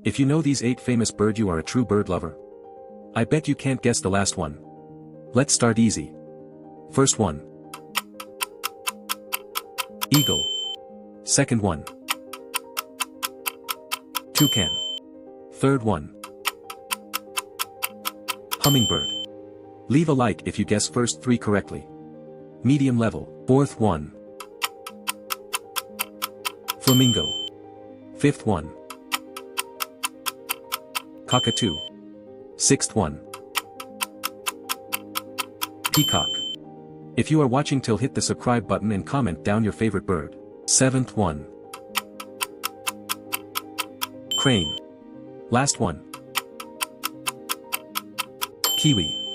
If you know these 8 famous birds, you are a true bird lover. I bet you can't guess the last one. Let's start easy. First one. Eagle. Second one. Toucan. Third one. Hummingbird. Leave a like if you guess first 3 correctly. Medium level. Fourth one. Flamingo. Fifth one. Cockatoo. Sixth one. Peacock. If you are watching till, hit the subscribe button and comment down your favorite bird. Seventh one. Crane. Last one. Kiwi.